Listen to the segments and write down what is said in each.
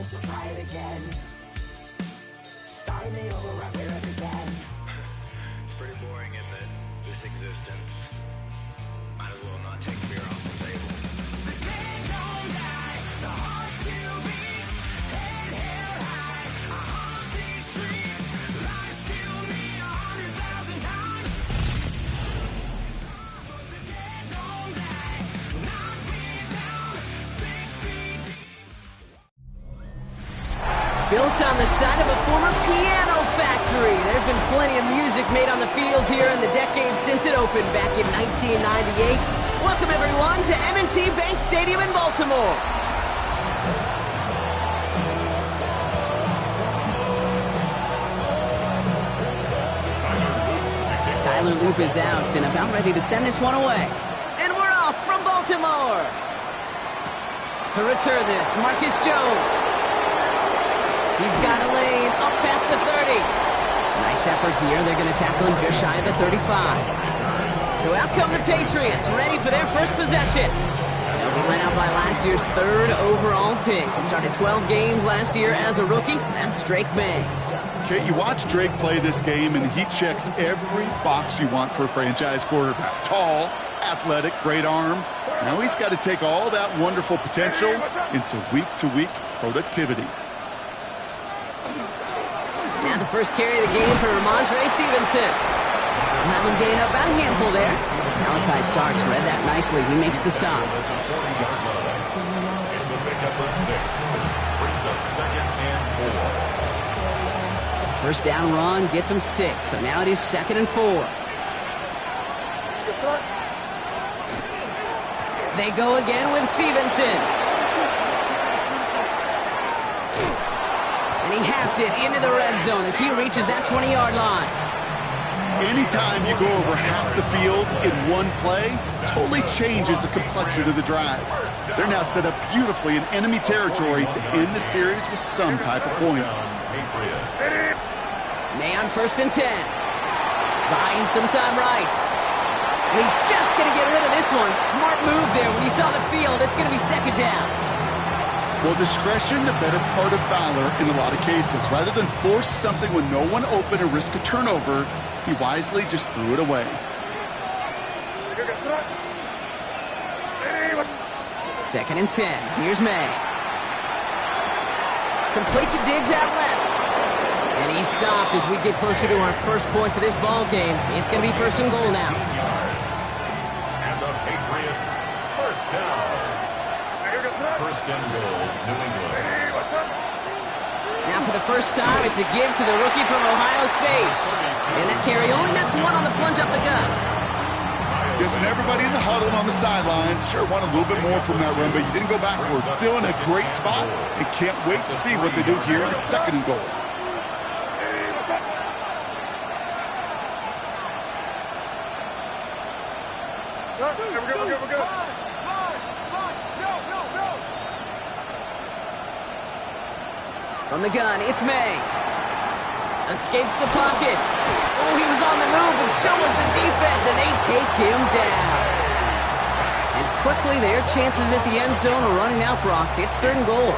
so try it again. Starting me over right where it began. It's pretty boring, isn't it? This existence. Might as well not take beer off the table. The dead don't die, the heart still beats. Head held high, I haunt these streets. Life's killed me 100,000 times. But the dead don't die, knock me down 6 feet deep. Built on the side of a former piano factory, there's been plenty of music made on the field here in the decades since it opened back in 1998. Welcome everyone to M&T Bank Stadium in Baltimore. Tyler Loop is out and about ready to send this one away. And we're off from Baltimore. To return this, Marcus Jones. He's got a lane up past the 30. Nice effort here. They're going to tackle him just shy of the 35. So out come the Patriots, ready for their first possession. They'll be led out by last year's 3rd overall pick. He started 12 games last year as a rookie. That's Drake May. Okay, you watch Drake play this game, and he checks every box you want for a franchise quarterback. Tall, athletic, great arm. Now he's got to take all that wonderful potential into week-to-week productivity. Now the first carry of the game for Ramondre Stevenson. We'll have him gain up about a handful there. Malachi Starks read that nicely. He makes the stop. It's a pickup of 6. Brings up 2nd and 4. First down run gets him 6. So now it is 2nd and 4. They go again with Stevenson. And he has it into the red zone as he reaches that 20-yard line. Anytime you go over half the field in one play, totally changes the complexion of the drive. They're now set up beautifully in enemy territory to end the series with some type of points. May on 1st and 10. Buying some time right. And he's just going to get rid of this one. Smart move there. When you saw the field, it's going to be 2nd down. Well, discretion, the better part of valor in a lot of cases. Rather than force something when no one open or risk a turnover, he wisely just threw it away. 2nd and 10. Here's May. Complete to Diggs out left. And he stopped as we get closer to our first points of this ball game. It's going to be 1st and goal now. And the Patriots, 1st down. 1st and goal, New England. Now for the first time, it's a give to the rookie from Ohio State. And that carry only nets 1 on the plunge up the gut. Listen, everybody in the huddle on the sidelines sure want a little bit more from that run, but you didn't go backwards. Still in a great spot, and can't wait to see what they do here on 2nd and goal. From the gun, it's May. Escapes the pocket. Oh, he was on the move, but so was the defense, and they take him down. And quickly, their chances at the end zone are running out, Brock. It's 3rd and goal.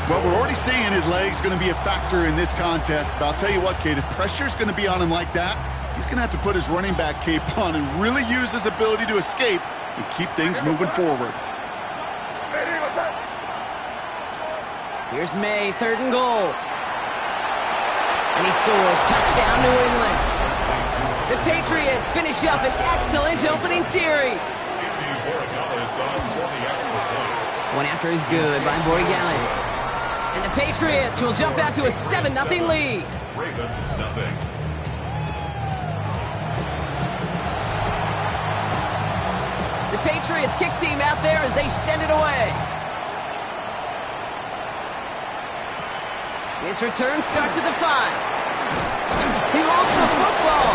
Well, we're already seeing his legs going to be a factor in this contest. But I'll tell you what, Kate, if pressure's going to be on him like that, he's going to have to put his running back cape on and really use his ability to escape and keep things moving forward. Here's May, 3rd and goal. And he scores. Touchdown, New England. The Patriots finish up an excellent opening series. One after is good by Borregales. And the Patriots will jump out to a 7-0 lead. Ravens, nothing. The Patriots kick team out there as they send it away. This return starts at the 5. He lost the football,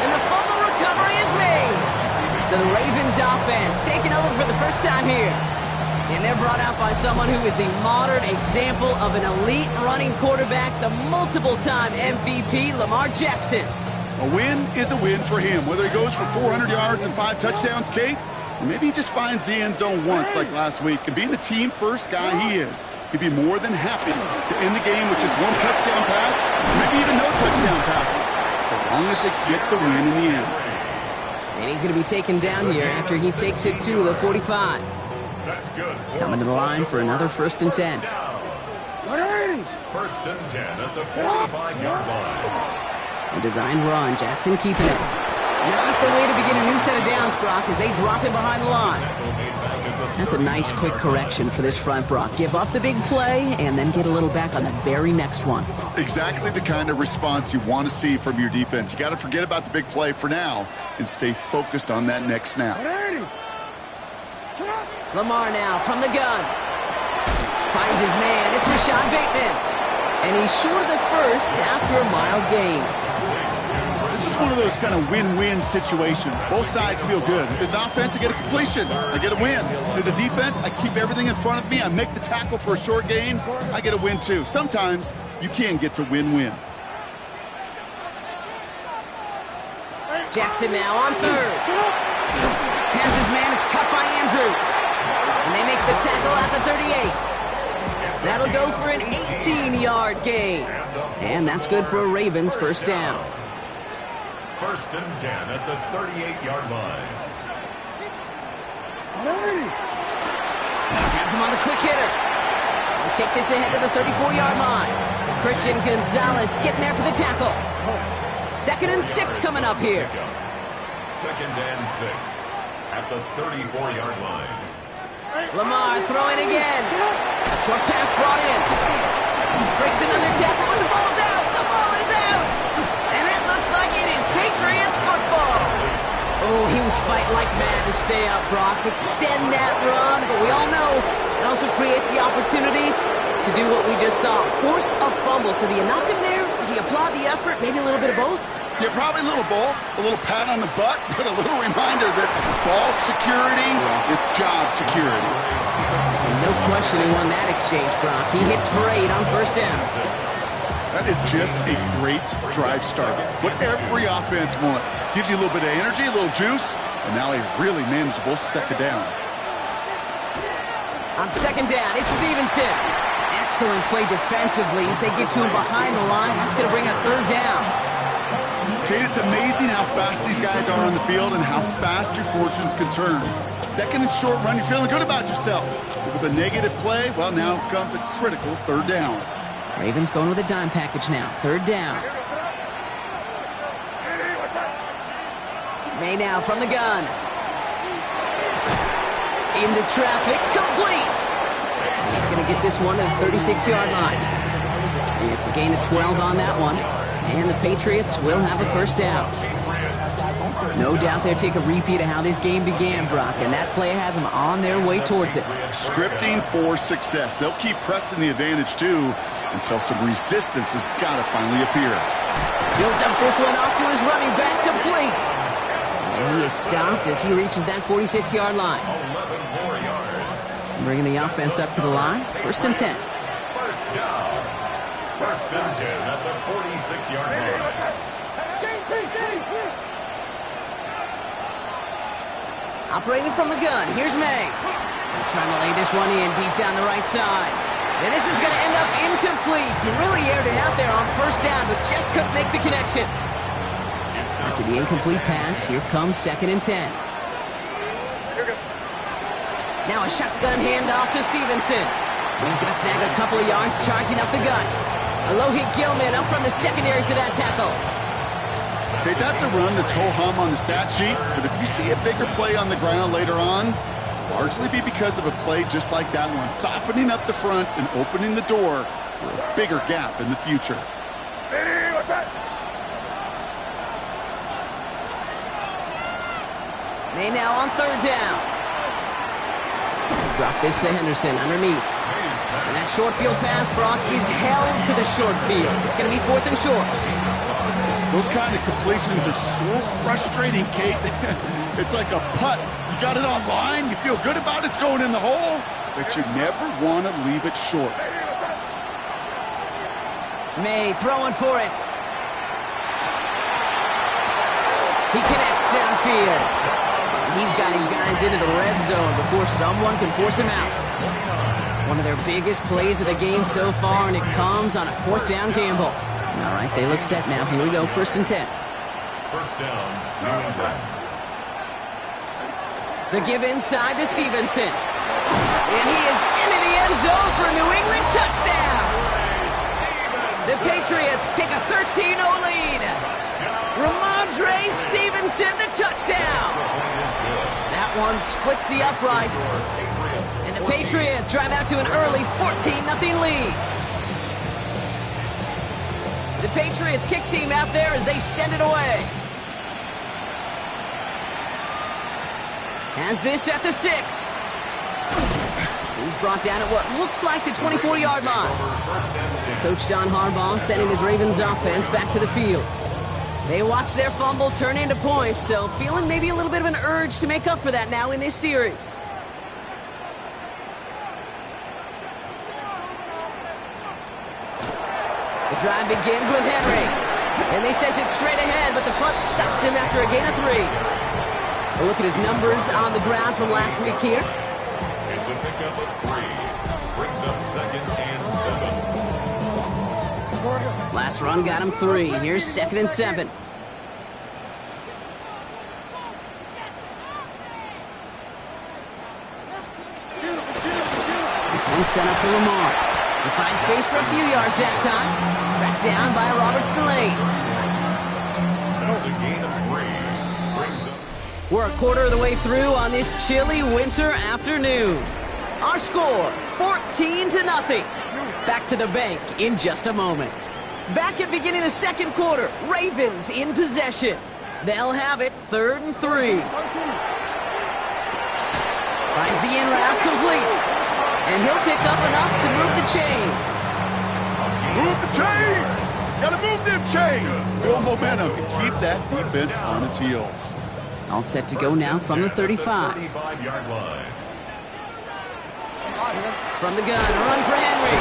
and the fumble recovery is made. So the Ravens offense taking over for the first time here. And they're brought out by someone who is the modern example of an elite running quarterback, the multiple-time MVP, Lamar Jackson. A win is a win for him. Whether he goes for 400 yards and 5 touchdowns, Kate, Maybe he just finds the end zone once like last week. And being the team first guy he is, he'd be more than happy to end the game with just one touchdown pass, maybe even no touchdown passes, so long as they get the win in the end. And he's going to be taken down here after he takes it to the 45. That's good. Coming to the line for another 1st and 10. First and 10 at the 45-yard line. A design run. Jackson keeping it. Not the way to begin a new set of downs, Brock, as they drop him behind the line. That's a nice quick correction for this front, Brock. Give up the big play and then get a little back on the very next one. Exactly the kind of response you want to see from your defense. You got to forget about the big play for now and stay focused on that next snap. Lamar now from the gun. Finds his man. It's Rashad Bateman. And he's short of the first after a mild gain. This is one of those kind of win-win situations. Both sides feel good. As an offense, I get a completion. I get a win. As a defense, I keep everything in front of me. I make the tackle for a short gain. I get a win, too. Sometimes you can get to win-win. Jackson now on 3rd. Has his man. It's cut by Andrews. And they make the tackle at the 38. That'll go for an 18-yard gain. And that's good for a Ravens 1st down. First and 10 at the 38-yard line. Has him on the quick hitter. They take this ahead to the 34-yard line. Christian Gonzalez getting there for the tackle. 2nd and 6 coming up here. 2nd and 6 at the 34-yard line. Lamar throwing again. Short pass brought in. Breaks another tackle, but the ball's out. The ball is out. And it looks like it is Patriots football. Oh, he was fighting like mad to stay up, Brock. Extend that run, but we all know it also creates the opportunity to do what we just saw. Force a fumble. So do you knock him there? Do you applaud the effort? Maybe a little bit of both? Yeah, probably a little both. A little pat on the butt, but a little reminder that ball security is job security. And no question he won that exchange, Brock. He hits for 8 on 1st down. That is just a great drive start. What every offense wants. Gives you a little bit of energy, a little juice, and now a really manageable 2nd down. On 2nd down, it's Stevenson. Excellent play defensively as they get to him behind the line. That's going to bring up 3rd down. Kate, it's amazing how fast these guys are on the field and how fast your fortunes can turn. 2nd and short run, you're feeling good about yourself. But with a negative play, well, now comes a critical 3rd down. Ravens going with a dime package now. 3rd down. May now from the gun. Into traffic, complete. He's going to get this one at the 36-yard line. It's a gain of 12 on that one. And the Patriots will have a 1st down. No doubt they'll take a repeat of how this game began, Brock, and that play has them on their way towards it. Scripting for success. They'll keep pressing the advantage, too, until some resistance has got to finally appear. He'll dump this one off to his running back, complete. And he is stopped as he reaches that 46-yard line. 11 more yards. Bringing the offense up to the line. 1st and 10. First down. 1st and 10 at the 46-yard line. Operating from the gun, here's May. He's trying to lay this one in deep down the right side. And this is going to end up incomplete. He really aired it out there on 1st down, but just couldn't make the connection. After the incomplete pass, here comes 2nd and 10. Now a shotgun handoff to Stevenson. He's going to snag a couple of yards charging up the gut. Alohi Gilman up from the secondary for that tackle. Okay, that's a run that's ho-hum on the stat sheet, but if you see a bigger play on the ground later on, largely be because of a play just like that one, softening up the front and opening the door for a bigger gap in the future. May now on 3rd down. Drop this to Henderson underneath. And that short field pass, Brock, is held to the short field. It's going to be 4th and short. Those kind of completions are so frustrating, Kate. It's like a putt. You got it on line, you feel good about it's going in the hole, but you never want to leave it short. May throwing for it. He connects downfield. He's got his guys into the red zone before someone can force him out. One of their biggest plays of the game so far, and it comes on a 4th down gamble. All right, they look set now. Here we go, 1st and 10. First down, New England. The give inside to Stevenson. And he is into the end zone for a New England touchdown. The Patriots take a 13-0 lead. Ramondre Stevenson, the touchdown. That one splits the uprights. And the Patriots drive out to an early 14-0 lead. The Patriots kick team out there as they send it away. Has this at the 6. He's brought down at what looks like the 24-yard line. Coach John Harbaugh sending his Ravens offense back to the field. They watch their fumble turn into points, so feeling maybe a little bit of an urge to make up for that now in this series. The drive begins with Henry, and they send it straight ahead, but the front stops him after a gain of 3. A look at his numbers on the ground from last week here. It's a pickup of 3. Brings up 2nd and 7. Last run got him 3. Here's 2nd and 7. This one's sent up for Lamar. He finds space for a few yards that time. Tracked down by Robert Spillane. That's a gain of 3. Brings up. We're a quarter of the way through on this chilly winter afternoon. Our score, 14-0. Back to the bank in just a moment. Back at beginning of the 2nd quarter, Ravens in possession. They'll have it 3rd and 3. Finds the in route complete. And he'll pick up enough to move the chains. Move the chains! Gotta move them chains! Build momentum and keep that defense on its heels. All set to go now from the 35. 35-yard line. From the gun, a run for Henry.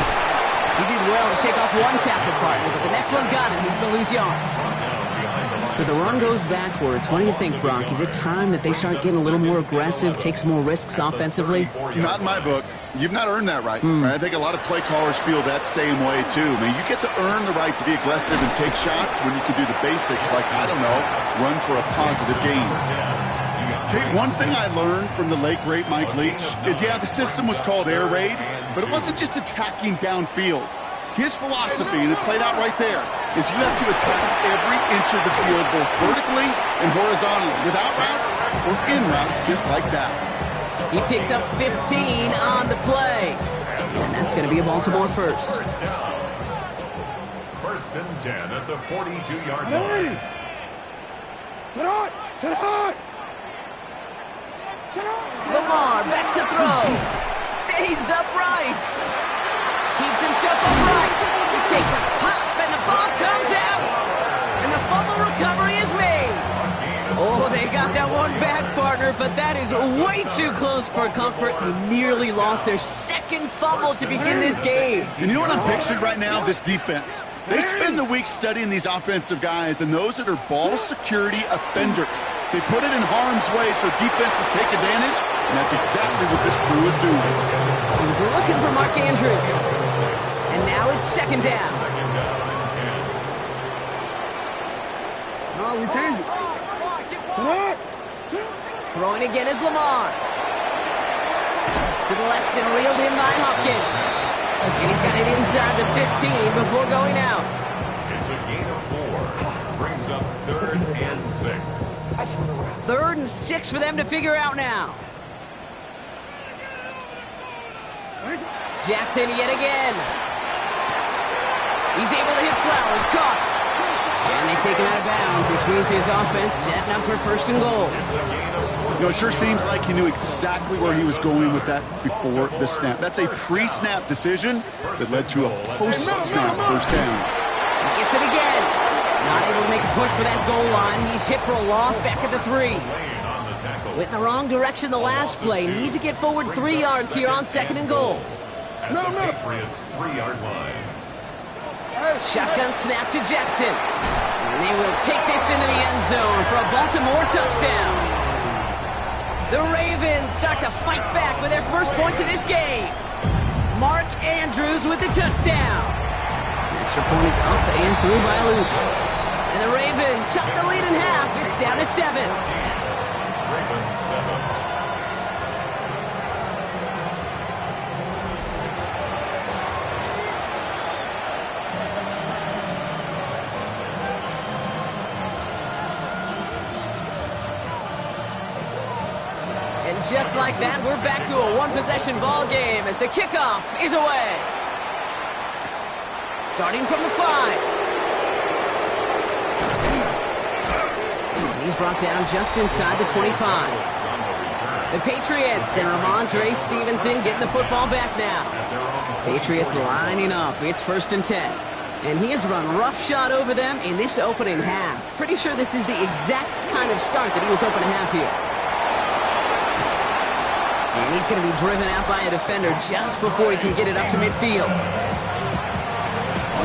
He did well to shake off one tackle partner, but the next one got him. He's going to lose yards. So the run goes backwards. What do you think, Brock? Is it time that they start getting a little more aggressive, take some more risks offensively? Not in my book. You've not earned that right. Right? I think a lot of play callers feel that same way, too. I mean, you get to earn the right to be aggressive and take shots when you can do the basics, like, I don't know, run for a positive gain. Okay, one thing I learned from the late, great Mike Leach is, yeah, the system was called air raid, but it wasn't just attacking downfield. His philosophy, and it played out right there, is you have to attack every inch of the field, both vertically and horizontally, without routes or in routes, just like that. He picks up 15 on the play. And that's going to be a Baltimore first. First and 10 at the 42-yard line. Sit on! Sit on! Lamar back to throw. Stays upright. Keeps himself upright. He takes a pop and the ball comes out. And the fumble recovery is made. Oh, they got that one back, partner, but that is way too close for comfort. They nearly lost their 2nd fumble to begin this game. And you know what I'm picturing right now? This defense. They spend the week studying these offensive guys and those that are ball security offenders. They put it in harm's way so defenses take advantage, and that's exactly what this crew is doing. He was looking for Mark Andrews. And now it's 2nd down. No, we change it. Come on. Throwing again is Lamar. To the left and reeled in by Hopkins. And he's got it inside the 15 before going out. It's a gain of 4. Brings up 3rd and 6. 3rd and 6 for them to figure out now. Jackson yet again. He's able to hit Flowers. Caught. And they take him out of bounds, which means his offense setting up for 1st and goal. You know, it sure seems like he knew exactly where he was going with that before the snap. That's a pre-snap decision that led to a post-snap 1st down. He gets it again. Not able to make a push for that goal line. He's hit for a loss back at the 3. Went in the wrong direction the last play. Need to get forward 3 yards here on 2nd and goal. At the Patriots 3-yard line. Shotgun snap to Jackson. And they will take this into the end zone for a Baltimore touchdown. The Ravens start to fight back with their first points of this game. Mark Andrews with the touchdown. The extra point is up and through by Luke. And the Ravens chop the lead in half. It's down to 7. Ravens 7. And just like that, we're back to a one-possession ball game as the kickoff is away. Starting from the 5. He's brought down just inside the 25. The Patriots and Ramondre Stevenson getting the football back now. Patriots lining up. It's 1st and 10. And he has run roughshod over them in this opening half. Pretty sure this is the exact kind of start that he was hoping to have here. And he's going to be driven out by a defender just before he can get it up to midfield.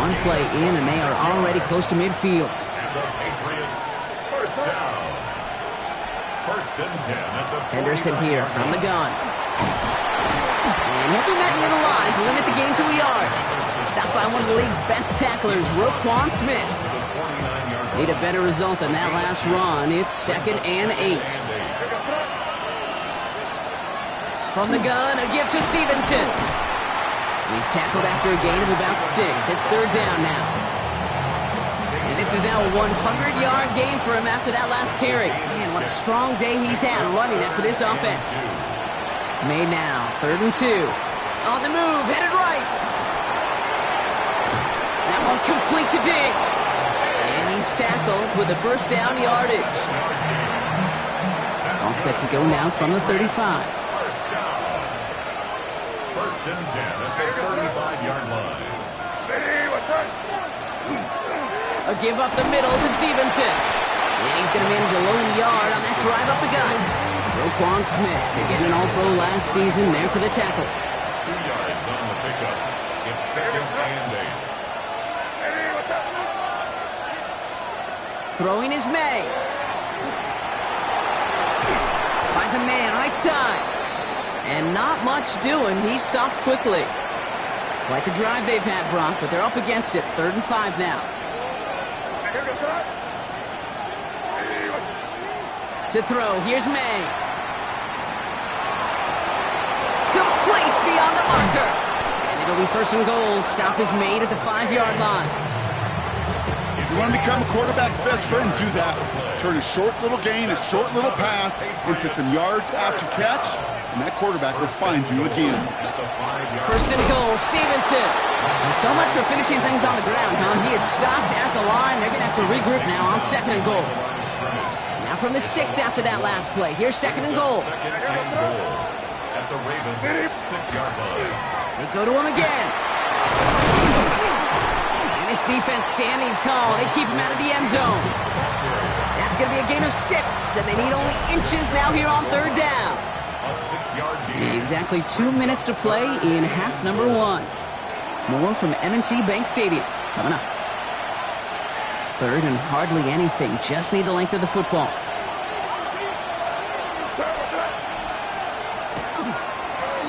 One play in, and they are already close to midfield. And the Patriots, first down. 1st and 10 at the Henderson 49 here from the gun. And he'll be met near the line to limit the gain to a yard. Stopped by one of the league's best tacklers, Roquan Smith. Need a better result than that last run. It's 2nd and 8. From the gun, a gift to Stevenson. He's tackled after a gain of about 6. It's 3rd down now. And this is now a 100-yard game for him after that last carry. Man, what a strong day he's had running it for this offense. Made now, 3rd and 2. On the move, headed right. That one complete to Diggs. And he's tackled with the 1st down yardage. All set to go now from the 35. 1st and 10 at the 35-yard line. A give up the middle to Stevenson. And he's going to manage a lone yard on that drive up the gut. Roquan Smith, again an All-Pro last season, there for the tackle. 2 yards on the pickup. It's 2nd and 8. Throwing is May. Finds a man right side. And not much doing. He stopped quickly. Quite the drive they've had, Brock, but they're up against it. 3rd and 5 now. To throw, here's May. Complete beyond the marker. And it'll be 1st and goal. Stop is made at the 5-yard line. If you want to become a quarterback's best friend, do that. Turn a short little gain, a short little pass into some yards after catch, and that quarterback will find you again. 1st and goal, Stevenson. So much for finishing things on the ground, huh? He is stopped at the line. They're going to have to regroup now on 2nd and goal. Now from the 6 after that last play. Here's 2nd and goal. 2nd and goal at the Ravens 6-yard line. They go to him again. And this defense standing tall. They keep him out of the end zone. That's going to be a gain of 6, and they need only inches now here on 3rd down. A 6-yard gain. Exactly 2 minutes to play in half number 1. More from M&T Bank Stadium coming up. 3rd and hardly anything. Just need the length of the football.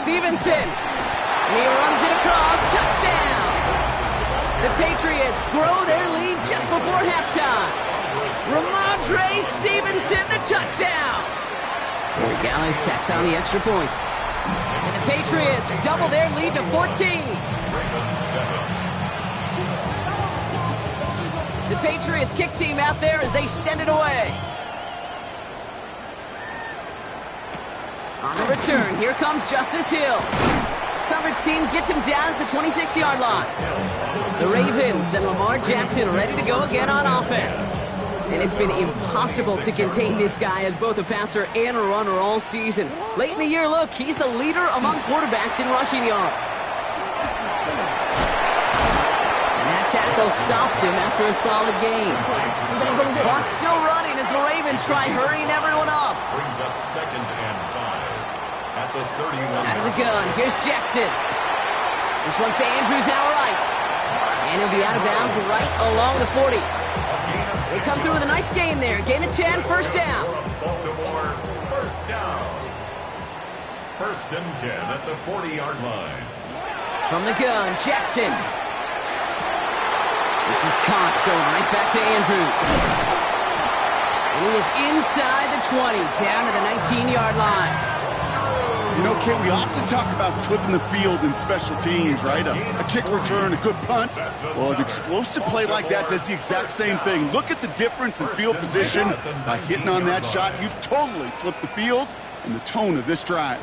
Stevenson. And he runs it across. Touchdown. The Patriots grow their lead just before halftime. Ramondre Stevenson, the touchdown. Corey Gallis tacks on the extra point. And the Patriots double their lead to 14. The Patriots kick team out there as they send it away. On the return, here comes Justice Hill. Coverage team gets him down at the 26-yard line. The Ravens and Lamar Jackson ready to go again on offense. And it's been impossible to contain this guy as both a passer and a runner all season. Late in the year, look, he's the leader among quarterbacks in rushing yards. And that tackle stops him after a solid gain. Clock's still running as the Ravens try hurrying everyone up. Brings up 2nd and 5 at the 31. Out of the gun, here's Jackson. This one's to Andrews outright. And he'll be out of bounds right along the 40. They come through with a nice gain there. Gain of 10, first down. Baltimore, first down. First and 10 at the 40-yard line. From the gun, Jackson. This is Cox going right back to Andrews. And he is inside the 20, down to the 19-yard line. You know, Kate, we often talk about flipping the field in special teams, right? A kick return, a good punt. Well, an explosive play like that does the exact same thing. Look at the difference in field position. By hitting on that shot, you've totally flipped the field and the tone of this drive.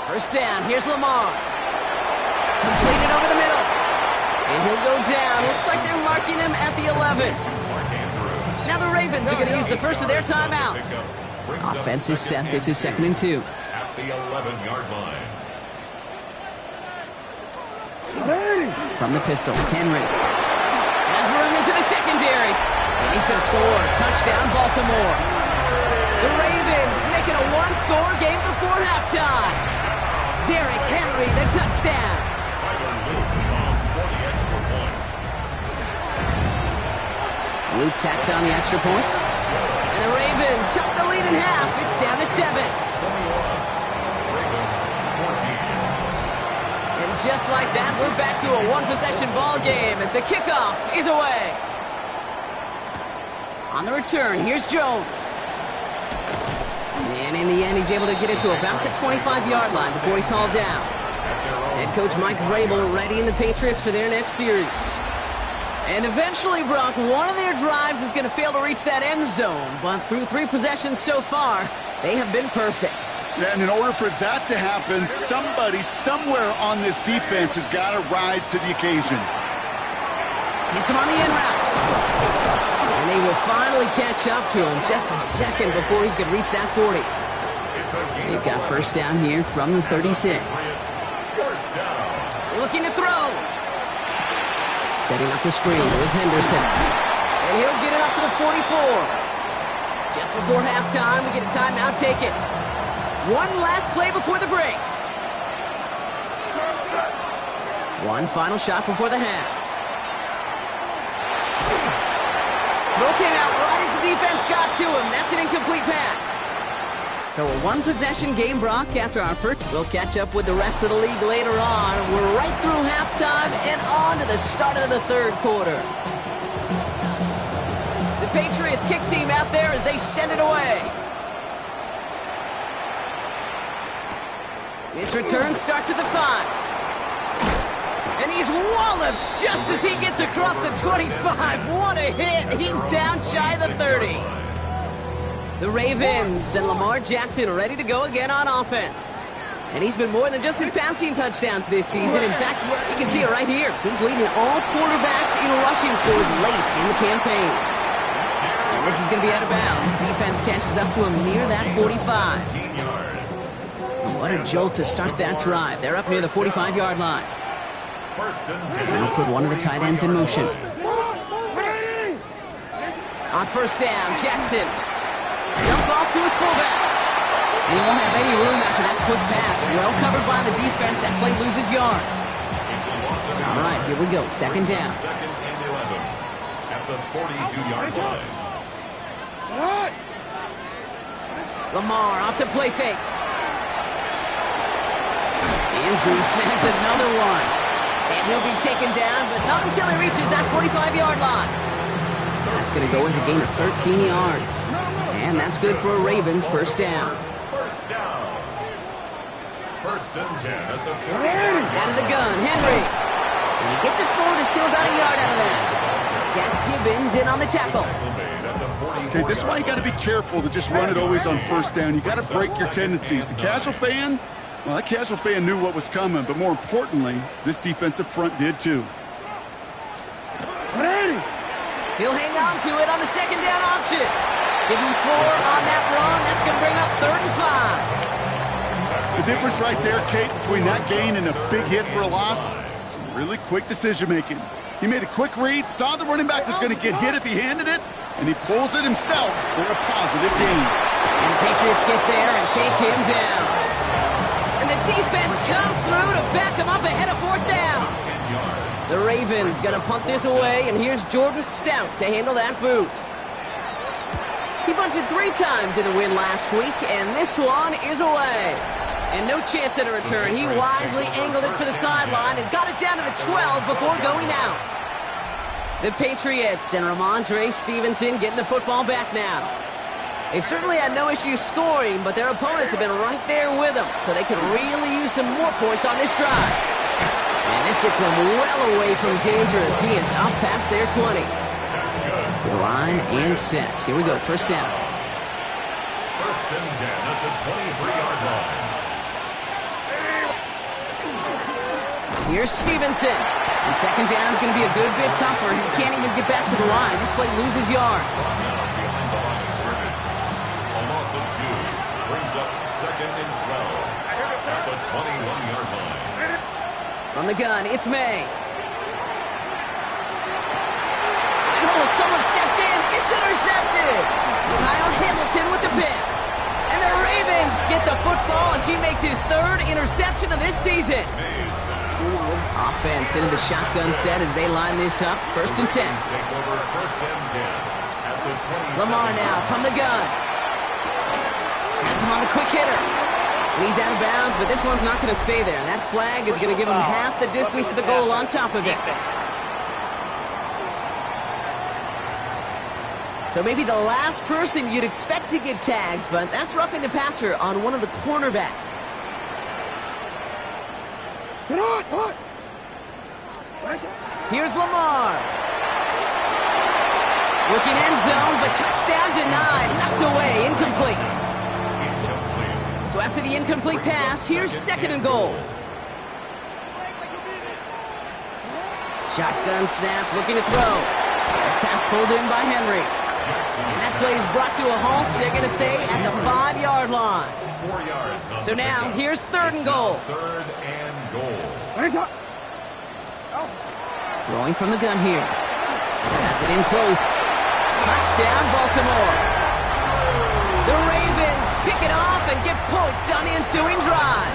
First down, here's Lamar. Completed over the middle. And he'll go down. Looks like they're marking him at the 11. Now the Ravens are going to use the first of their timeouts. Offense is set. This is 2nd and 2. At the 11-yard line. From the pistol, Henry. Has room into the secondary. And he's going to score. Touchdown, Baltimore. The Ravens making a one-score game before halftime. Derrick Henry, the touchdown. For the extra point. Luke tacks on the extra point. And the Ravens chop the lead in half. It's down to 7. 21. Ravens, 14. And just like that, we're back to a one-possession ball game as the kickoff is away. On the return, here's Jones. And in the end, he's able to get it to about the 25-yard line before he's hauled down. Head coach Mike Vrabel readying the Patriots for their next series. And eventually, Brock, one of their drives is going to fail to reach that end zone. But through 3 possessions so far, they have been perfect. Yeah, and in order for that to happen, somebody somewhere on this defense has got to rise to the occasion. Hits him on the in route. And they will finally catch up to him just a second before he could reach that 40. They've got first down here from the 36. First down. Looking to throw. Setting up the screen with Henderson. And he'll get it up to the 44. Just before halftime, we get a timeout taken. One last play before the break. One final shot before the half. Throw came out right as the defense got to him. That's an incomplete pass. So a one-possession game, Brock, after our first. We'll catch up with the rest of the league later on. We're right through halftime and on to the start of the third quarter. The Patriots kick team out there as they send it away. This return starts at the 5. And he's walloped just as he gets across the 25. What a hit. He's down shy of the 30. The Ravens and Lamar Jackson are ready to go again on offense. And he's been more than just his passing touchdowns this season. In fact, you can see it right here. He's leading all quarterbacks in rushing scores late in the campaign. And this is going to be out of bounds. Defense catches up to him near that 45. What a jolt to start that drive. They're up near the 45-yard line. Now put one of the tight ends in motion. On first down, Jackson. Dump off to his fullback. And he won't have any room after that quick pass. Well covered by the defense. That play loses yards. All right, here we go. Second down. Second and 11 at the 42-yard line. Lamar off the play fake. Andrews snags another one. And he'll be taken down, but not until he reaches that 45-yard line. That's going to go as a gain of 13 yards. And that's good for a Ravens first down. First down. First and 10 at the 40. Out of the gun, Henry. And he gets it forward to still about a yard out of that. Jack Gibbons in on the tackle. Okay, this is why you got to be careful to just run it always on first down. You got to break your tendencies. The casual fan, well, that casual fan knew what was coming, but more importantly, this defensive front did too. He'll hang on to it on the second down option. Give him 4 on that run. That's going to bring up 3rd and 5. The difference right there, Kate, between that gain and a big hit for a loss, some really quick decision-making. He made a quick read, saw the running back was going to get hit if he handed it, and he pulls it himself for a positive gain. And the Patriots get there and take him down. And the defense comes through to back him up ahead of 4th down. The Ravens going to punt this away, and here's Jordan Stout to handle that boot. He bunted 3 times in the win last week, and this one is away. And no chance at a return. He wisely angled it for the sideline and got it down to the 12 before going out. The Patriots and Ramondre Stevenson getting the football back now. They've certainly had no issues scoring, but their opponents have been right there with them, so they could really use some more points on this drive. And this gets them well away from dangerous. He is up past their 20. To the line and set. Here we go, first down. First and 10 at the 23-yard line. Here's Stevenson. And second down is going to be a good bit tougher. He can't even get back to the line. This play loses yards. Behind the line of scrimmage. A loss of 2 brings up second and 12 at the 21-yard line. From the gun, it's May. Oh, someone stepped in. It's intercepted. Kyle Hamilton with the pick. And the Ravens get the football as he makes his 3rd interception of this season. Offense into the shotgun set as they line this up. First and 10. Take over first and 10 at the 27. Lamar now from the gun. Has him on the quick hitter. And he's out of bounds, but this one's not going to stay there. And that flag is going to give him half the distance to the goal on top of it. So maybe the last person you'd expect to get tagged, but that's roughing the passer on one of the cornerbacks. Here's Lamar. Looking end zone, but touchdown denied. Knocked away, incomplete. So after the incomplete pass, here's second and goal. Shotgun snap, looking to throw. Pass pulled in by Henry. And that play is brought to a halt, so they're going to say at the 5-yard line. 4 yards. So now, here's third and goal. Third and goal. Throwing from the gun here. Pass it in close. Touchdown, Baltimore. The Ravens pick it off and get points on the ensuing drive.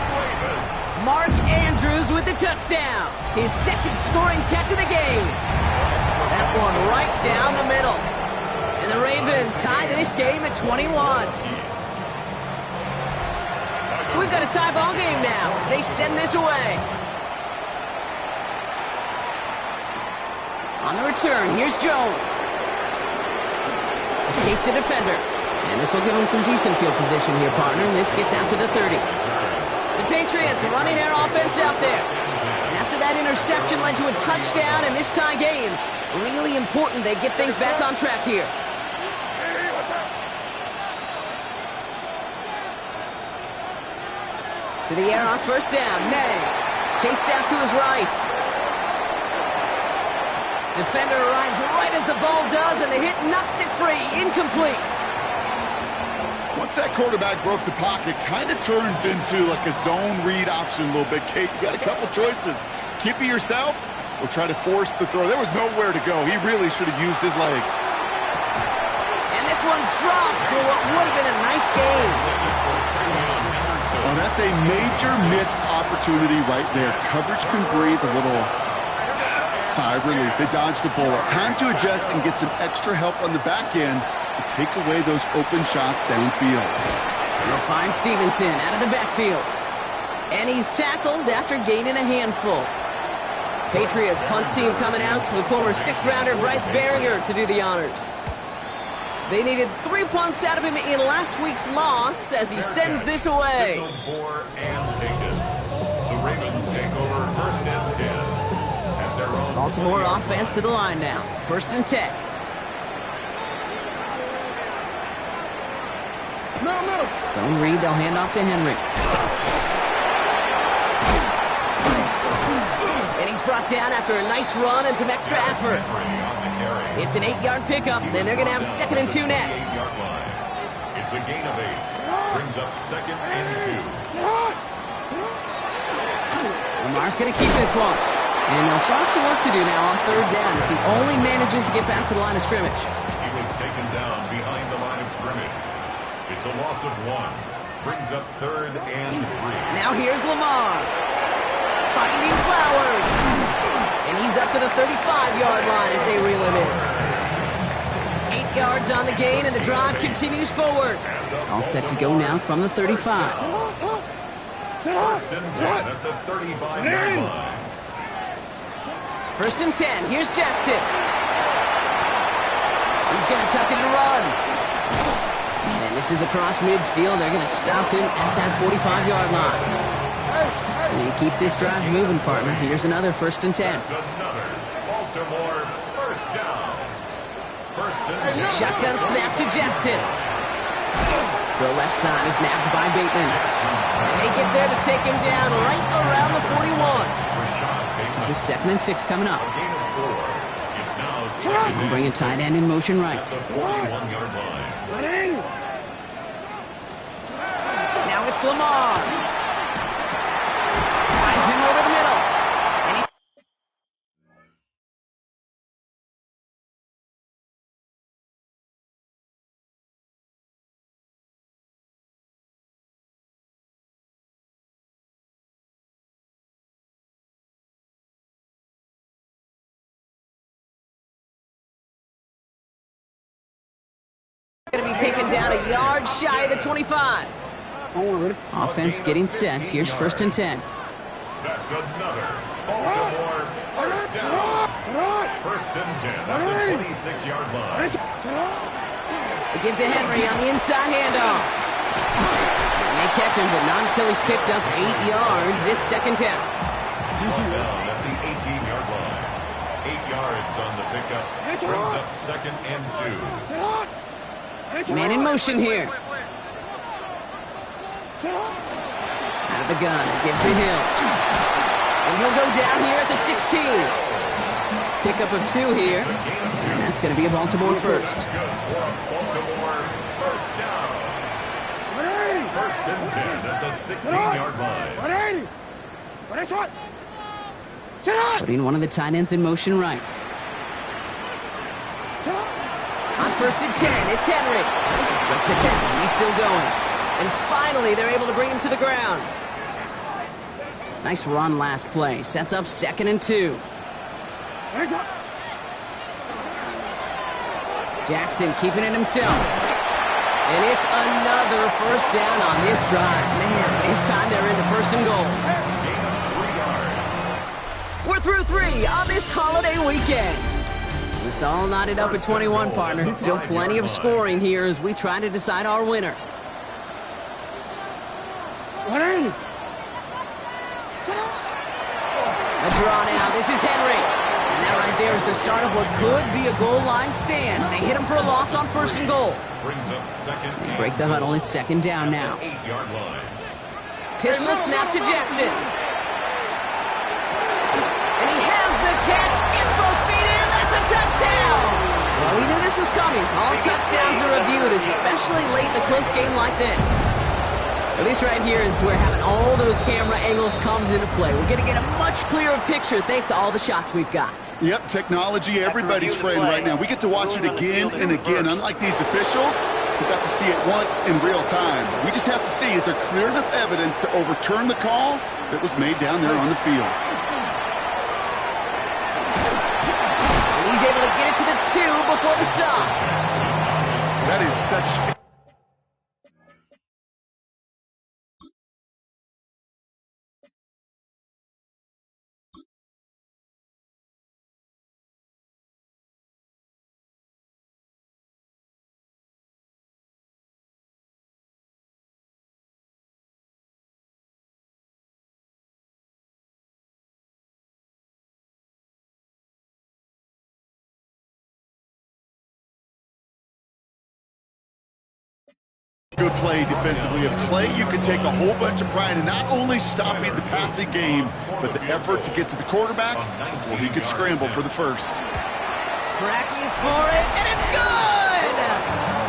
Mark Andrews with the touchdown. His 2nd scoring catch of the game. That one right down the middle. And the Ravens tie this game at 21. So we've got a tie ball game now as they send this away. On the return, here's Jones. Escapes a defender. And this will give him some decent field position here, partner. And this gets out to the 30. The Patriots running their offense out there. And after that interception led to a touchdown in this tie game, really important they get things back on track here. To the air on first down. May. Chased out to his right. Defender arrives right as the ball does, and the hit knocks it free. Incomplete. Once that quarterback broke the pocket, kind of turns into like a zone read option a little bit. Kate, you got a couple choices. Keep it yourself or try to force the throw. There was nowhere to go. He really should have used his legs. And this one's dropped for what would have been a nice game. Oh, that's a major missed opportunity right there. Coverage can breathe a little sigh of relief. They dodged a bullet. Time to adjust and get some extra help on the back end to take away those open shots downfield. They'll find Stevenson out of the backfield. And he's tackled after gaining a handful. Patriots punt team coming out with former 6th-rounder Bryce Baringer to do the honors. They needed 3 punts out of him in last week's loss as he sends this away. For and taken. The Ravens take over first and 10 at their own. Baltimore offense to the line now. First and 10. Zone read, they'll hand off to Henry. And he's brought down after a nice run and some extra effort. It's an 8-yard pickup, then they're going to have second and 2 next. It's a gain of 8. Brings up second and 2. Lamar's going to keep this one. And they'll start some work to do now on third down as he only manages to get back to the line of scrimmage. He was taken down behind the line of scrimmage. It's a loss of 1. Brings up third and 3. Now here's Lamar. Finding Flowers. And he's up to the 35-yard line as they reel him in. 8 yards on the gain, and the drive continues forward. All set to go now from the 35. First and 10 at the 35-yard line. First and 10. Here's Jackson. He's going to tuck it and run. And this is across midfield. They're going to stop him at that 45-yard line. And keep this drive moving, partner. Here's another first and 10. That's another Baltimore first down. First and 10. Shotgun snap to Jackson. The left side is nabbed by Bateman. And they get there to take him down right around the 41. This is 2nd and 6 coming up. Gain of 4. It's now second We'll bring a tight end in motion right. at the 41-yard line. Now it's Lamar. Finds him over the middle. And he going to be taken down a yard shy of the 25. Offense getting set. Here's first and 10. That's another Baltimore first down. First and 10 at the 26-yard line. They give to Henry on the inside handoff. And they catch him, but not until he's picked up 8 yards. It's second down. Brought down at the 18-yard line. 8 yards on the pickup. Brings up second and 2. Man in motion here. Out of the gun, give to Hill. And he'll go down here at the 16. Pickup of 2 here. And that's going to be a Baltimore first. Good for a Baltimore first down. First and 10 at the 16-yard line. Putting one of the tight ends in motion right. On first and 10, it's Henry. Breaks a tackle. He's still going. And finally, they're able to bring him to the ground. Nice run last play. Sets up 2nd and 2. Jackson keeping it himself. And it's another first down on this drive. Man, this time they're into first and goal. We're through 3 on this holiday weekend. It's all knotted up at 21, partner. Still plenty of scoring here as we try to decide our winner. A draw now. This is Henry. And that right there is the start of what could be a goal line stand. They hit him for a loss on first and goal. Brings up second. They break the huddle. It's second down now. 8-yard line. Pistol snap to Jackson. And he has the catch. Gets both feet in. That's a touchdown. Well, we knew this was coming. All touchdowns are reviewed, especially late in a close game like this. Well, this right here is where having all those camera angles comes into play. We're going to get a much clearer picture thanks to all the shots we've got. Yep, technology, everybody's friend right now. We get to watch it again and again. Unlike these officials, we got to see it once in real time. We just have to see, is there clear enough evidence to overturn the call that was made down there on the field? And he's able to get it to the 2 before the stop. That is such... Good play defensively, a play you could take a whole bunch of pride in, not only stopping the passing game, but the effort to get to the quarterback before he could scramble for the first. Tracking for it, and it's good!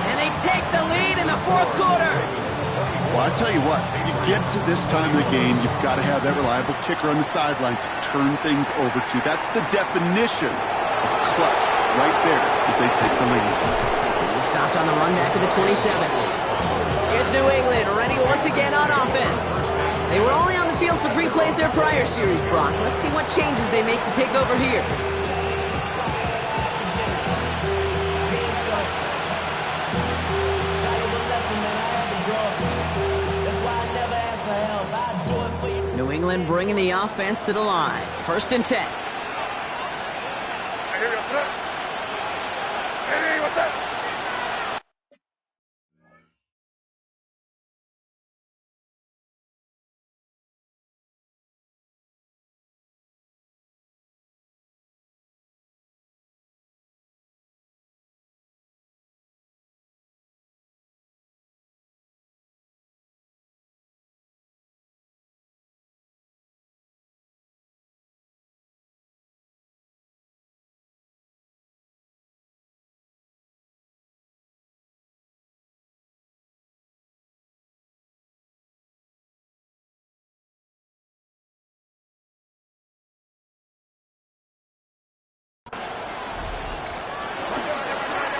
And they take the lead in the 4th quarter. Well, I tell you what, you get to this time of the game, you've got to have that reliable kicker on the sideline to turn things over to. That's the definition of clutch right there as they take the lead. He stopped on the run back of the 27. Here's New England ready once again on offense. They were only on the field for 3 plays their prior series, Brock. Let's see what changes they make to take over here. New England bringing the offense to the line. 1st and 10.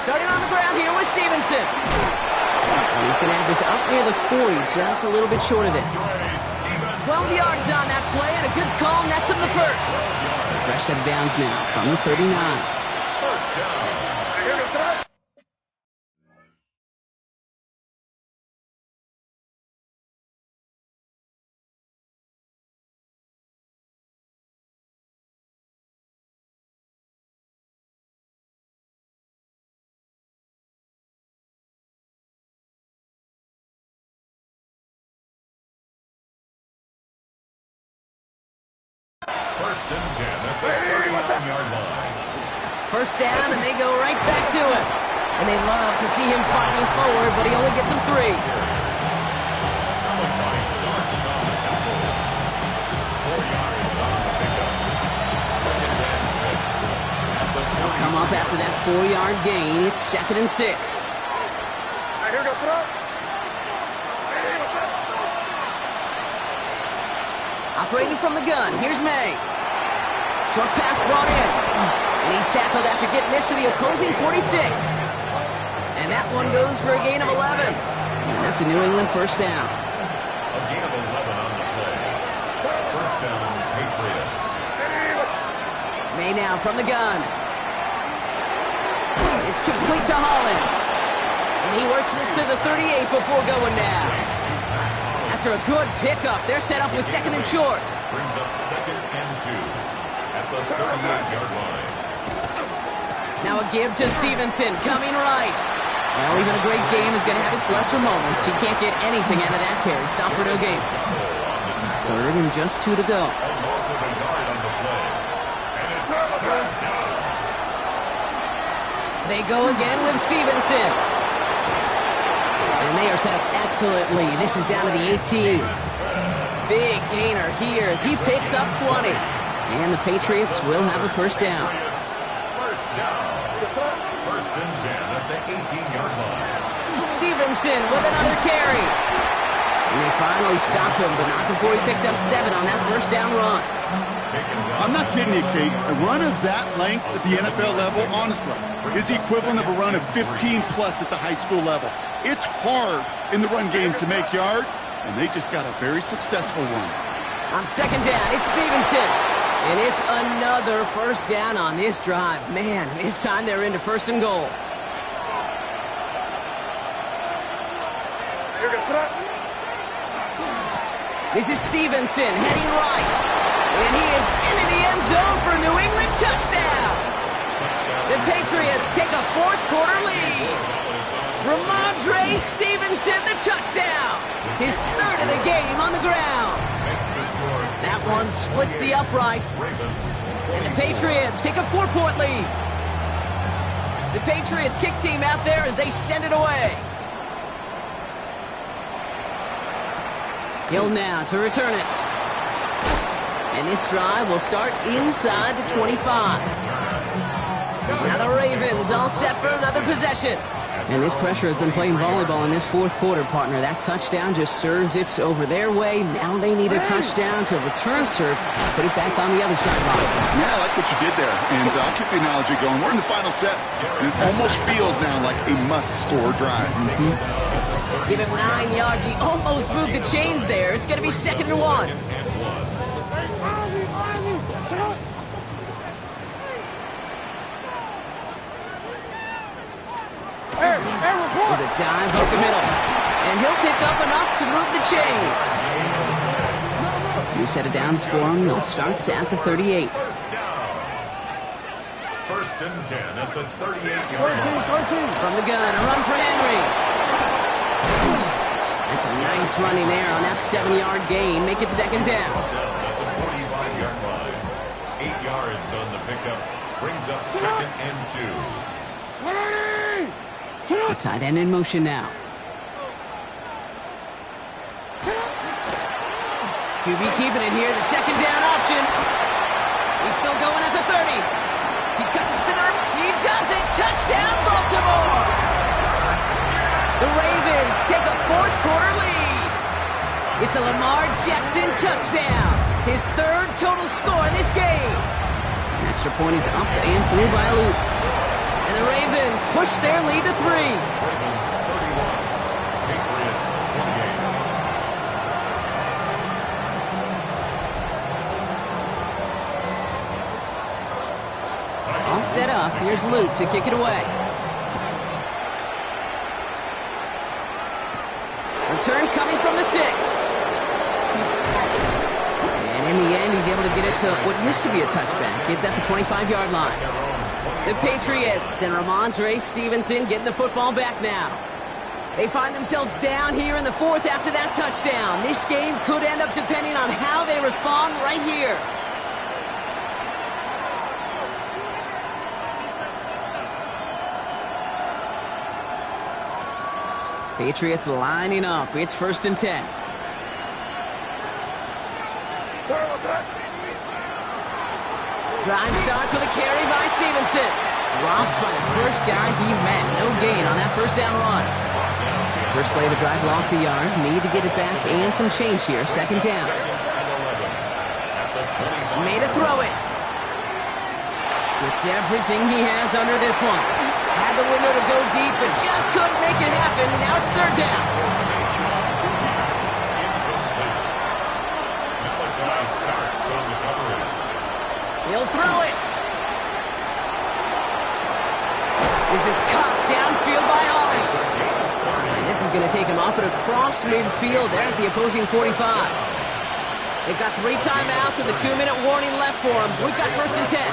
Starting on the ground here with Stevenson. And he's going to have this up near the 40, just a little bit short of it. 12 yards on that play, and a good call nets him the first. So a fresh set of downs now from the 39. First down. First and 10 at the 31-yard line. First down, and they go right back to him. And they love to see him fighting forward, but he only gets him 3. Alibaba starts on the tackle. 4 yards on the pickup. Second and 6. At the They'll come up after that 4-yard gain. It's 2nd and 6. Operating from the gun, here's May. Short pass brought in. And he's tackled after getting this to the opposing 46. And that one goes for a gain of 11. And that's a New England first down. A gain of 11 on the play. First down, Patriots. May now from the gun. It's complete to Holland. And he works this to the 38 before going down. After a good pickup, they're set up with 2nd and short. Brings up 2nd and 2 at the 38-yard line. Now a give to Stevenson, coming right. Well, even a great game is going to have its lesser moments. He can't get anything out of that carry. Stop for no gain. 3rd and just 2 to go. A loss of a yard on the play. And it's 3rd down. They go again with Stevenson. And they are set up excellently. This is down to the 18. Big gainer here as he picks up 20. And the Patriots will have a first down. First down. First and 10 at the 18-yard line. Stevenson with another carry. And they finally stop him, but not before he picked up 7 on that first down run. I'm not kidding you, Kate. A run of that length at the NFL level, honestly, is the equivalent of a run of 15-plus at the high school level. It's hard in the run game to make yards, and they just got a very successful one. On 2nd down, it's Stevenson. And it's another first down on this drive. Man, this time they're into 1st and goal. This is Stevenson heading right. And he is into the end zone for a New England touchdown. The Patriots take a 4th quarter lead. Ramondre Stevenson, the touchdown. His 3rd of the game on the ground. That one splits the uprights. And the Patriots take a 4-point lead. The Patriots kick team out there as they send it away. Hill now to return it. And this drive will start inside the 25. Now the Ravens all set for another possession. And this pressure has been playing volleyball in this 4th quarter, partner. That touchdown just served it over their way. Now they need a touchdown to return serve, put it back on the other sideline. Yeah, I like what you did there. And I'll keep the analogy going. We're in the final set, and it almost feels now like a must-score drive. Give him 9 yards. He almost moved the chains there. It's going to be 2nd and 1. There's a dive up the middle. And he'll pick up enough to move the chains. New set of downs for him. He'll start at the 38. First and 10 at the 38-yard line. From the gun, a run for Henry. That's a nice running there on that 7-yard gain. Make it 2nd down. That's a 45-yard line. 8 yards on the pickup. Brings up 2nd and 2. The tight end in motion now. QB keeping it here, the 2nd down option. He's still going at the 30. He cuts it to the... He does it! Touchdown, Baltimore! The Ravens take a 4th quarter lead. It's a Lamar Jackson touchdown. His 3rd total score in this game. An extra point is up and through by a loop. And the Ravens push their lead to 3. Ravens 31. Patriots 28. All set up. Here's Luke to kick it away. Return coming from the 6. And in the end, he's able to get it to what used to be a touchback. It's at the 25-yard line. The Patriots and Ramondre Stevenson getting the football back now. They find themselves down here in the 4th after that touchdown. This game could end up depending on how they respond right here. Patriots lining up. It's 1st and 10. Drive starts with a carry by Stevenson. Drops by the first guy he met. No gain on that 1st down run. First play of the drive lost a yard. Need to get it back and some change here. 2nd down. Made a throw it. Gets everything he has under this one. Had the window to go deep, but just couldn't make it happen. Now it's 3rd down. He'll throw it. This is caught downfield by Hollins. And this is going to take him up and across midfield there at the opposing 45. They've got 3 timeouts and the 2-minute warning left for him. We've got 1st and 10.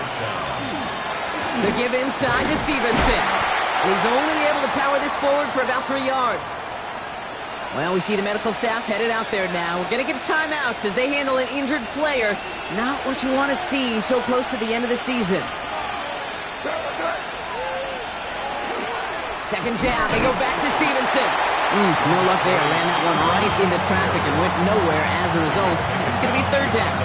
The give inside to Stevenson. And he's only able to power this forward for about 3 yards. Well, we see the medical staff headed out there now. We're going to get a timeout as they handle an injured player. Not what you want to see so close to the end of the season. 2nd down. They go back to Stevenson. No luck there. Ran that one right into traffic and went nowhere as a result. It's going to be 3rd down.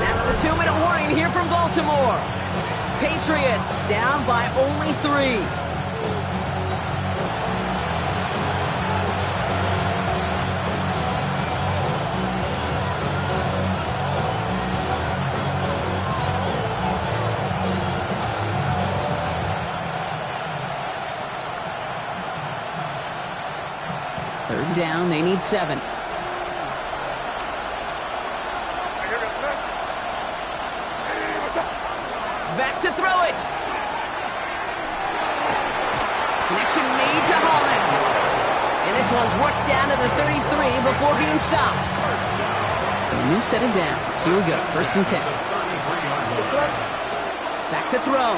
That's the 2-minute warning here from Baltimore. Patriots down by only 3. Third down, they need 7. Back to throw it. Connection made to Hollins. And this one's worked down to the 33 before being stopped. So a new set of downs. Here we go, 1st and 10. Back to throw.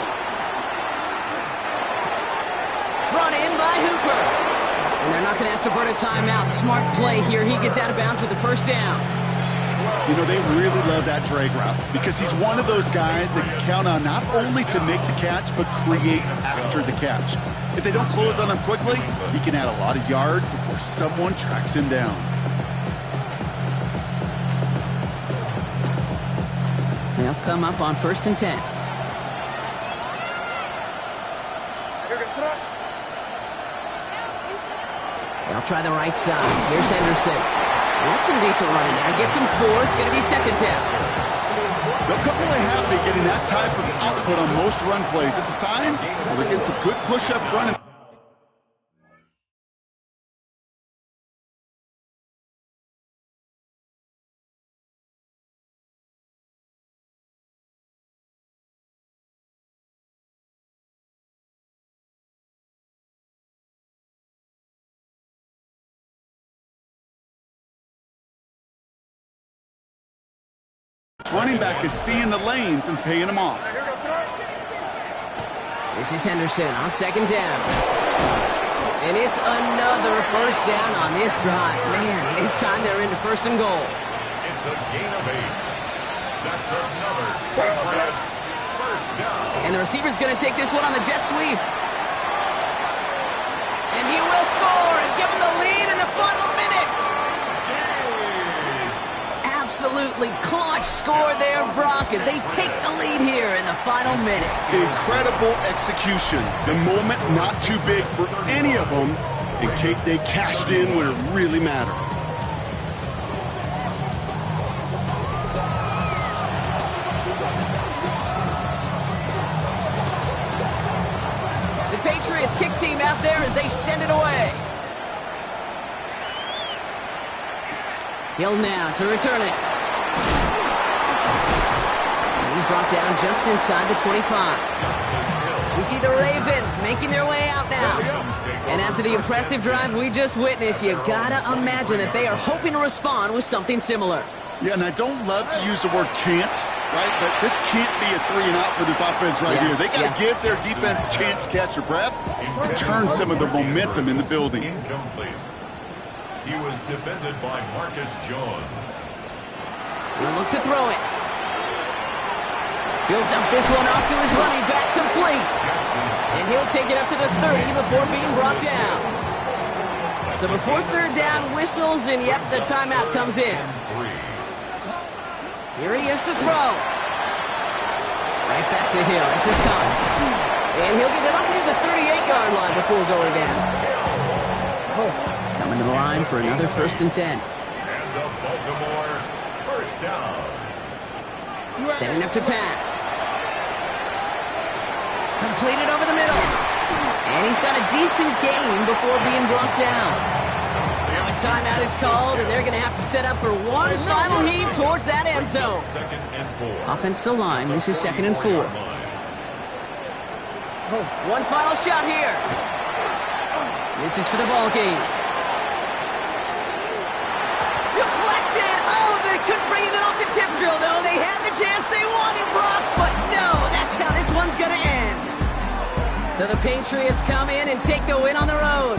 Brought in by Hooper. And they're not going to have to burn a timeout. Smart play here. He gets out of bounds with the 1st down. You know, they really love that drag route because he's one of those guys that can count on not only to make the catch, but create after the catch. If they don't close on him quickly, he can add a lot of yards before someone tracks him down. They'll come up on 1st and 10. They'll try the right side. Here's Henderson. That's some decent running there. Gets him 4. It's going to be 2nd down. They'll come away happy getting that type of output on most run plays. It's a sign they're getting some good push up front. Running back is seeing the lanes and paying them off. This is Henderson on second down. And it's another first down on this drive. Man, this time they're into first and goal. It's a gain of 8. That's another Patriots first down. And the receiver's going to take this one on the jet sweep. And he will score and give him the lead in the final minute. Absolutely clutch score there, Brock, as they take the lead here in the final minutes. Incredible execution. The moment not too big for any of them, and Kate, they cashed in when it really mattered. The Patriots kick team out there as they send it away. Hill now to return it. And he's brought down just inside the 25. We see the Ravens making their way out now. And after the impressive drive we just witnessed, you gotta imagine that they are hoping to respond with something similar. Yeah, and I don't love to use the word can't, right? But this can't be a 3 and out for this offense right here. They got to give their defense a chance to catch their breath, turn some of the momentum in the building. Incomplete. He was defended by Marcus Jones. He'll look to throw it. He'll dump this one off to his running back, complete. And he'll take it up to the 30 before being brought down. So before third down whistles, and yep, the timeout comes in. Here he is to throw. Right back to Hill. This is caught. And he'll get it up near the 38-yard line before going down. Coming to the line for another first and 10. And the Baltimore first down. Setting up to pass. Completed over the middle. And he's got a decent gain before being brought down. Now a timeout is called, and they're going to have to set up for one final heave towards that end zone. Second and 4. Offense to line. This is second and 4. One final shot here. This is for the ball game. Deflected. Oh, they couldn't bring it off the tip drill, though. They had the chance they wanted, Brock, but no, that's how this one's going to end. So the Patriots come in and take the win on the road.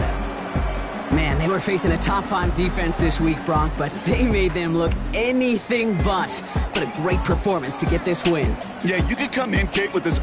Man, they were facing a top 5 defense this week, Brock, but they made them look anything but. What a great performance to get this win. Yeah, you could come in, Kate, with this